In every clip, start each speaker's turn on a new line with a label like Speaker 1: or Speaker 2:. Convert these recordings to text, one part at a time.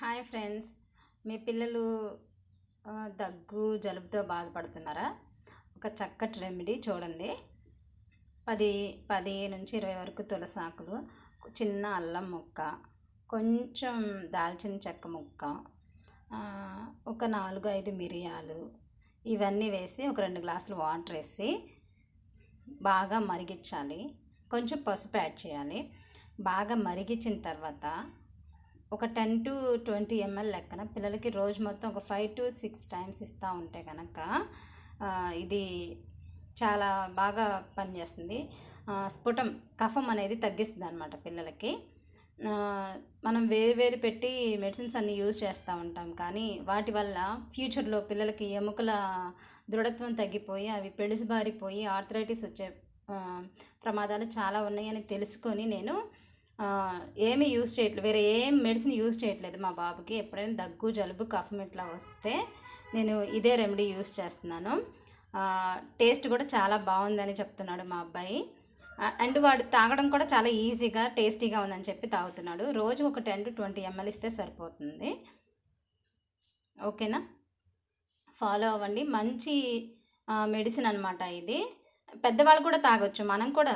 Speaker 1: Hi friends, మీ పిల్లలు దగ్గు జలుబుతో బాధపడుతున్నారా? ఒక చక్కటి రెమెడీ చూడండి. 10 నుంచి 20 వరకు తులసాకులు, చిన్న అల్లం ముక్క, కొంచెం దాల్చిన చెక్క ముక్క, ఒక 4-5 మిరియాలు, ఇవన్నీ వేసి ఒక 2 గ్లాసులు వాటర్ వేసి బాగా మరిగించాలి. కొంచెం పసుపు యాడ్ చేయాలి. బాగా మరిగించిన తర్వాత ఒక 10-20 ml లెక్కన పిల్లలకి రోజు మొత్తం ఒక 5-6 టైమ్స్ ఇస్తూ ఉంటే కనుక ఇది చాలా బాగా పనిచేస్తుంది. స్ఫుటం కఫం అనేది తగ్గిస్తుంది అనమాట పిల్లలకి. మనం వేరు పెట్టి మెడిసిన్స్ అన్నీ యూజ్ చేస్తూ ఉంటాం, కానీ వాటి వల్ల ఫ్యూచర్లో పిల్లలకి ఎముకల దృఢత్వం తగ్గిపోయి అవి పెడుసుబారిపోయి ఆర్థరైటిస్ వచ్చే ప్రమాదాలు చాలా ఉన్నాయని తెలుసుకొని నేను ఏమీ యూజ్ చేయట్లేదు, వేరే ఏం మెడిసిన్ యూజ్ చేయట్లేదు. మా బాబుకి ఎప్పుడైనా దగ్గు జలుబు కఫం ఇట్లా వస్తే నేను ఇదే రెమెడీ యూజ్ చేస్తున్నాను. టేస్ట్ కూడా చాలా బాగుందని చెప్తున్నాడు మా అబ్బాయి. అండ్ వాడు తాగడం కూడా చాలా ఈజీగా టేస్టీగా ఉందని చెప్పి తాగుతున్నాడు. రోజు ఒక 10-20 ml ఇస్తే సరిపోతుంది. ఓకేనా? ఫాలో అవ్వండి. మంచి మెడిసిన్ అనమాట ఇది. పెద్దవాళ్ళు కూడా తాగొచ్చు. మనం కూడా,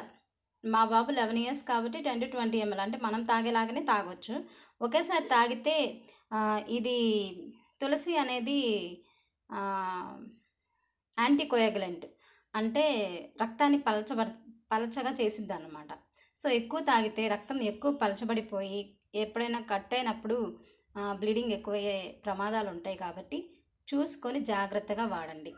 Speaker 1: మా బాబు 11 years కాబట్టి 10-20 ml అంటే మనం తాగేలాగానే తాగొచ్చు. ఒకేసారి తాగితే ఇది తులసి అనేది యాంటీకోయాగులెంట్, అంటే రక్తాన్ని పలచగా చేసిద్ది అన్నమాట. సో ఎక్కువ తాగితే రక్తం ఎక్కువ పలచబడిపోయి ఎప్పుడైనా కట్ అయినప్పుడు బ్లీడింగ్ ఎక్కువయ్యే ప్రమాదాలు ఉంటాయి. కాబట్టి చూసుకొని జాగ్రత్తగా వాడండి.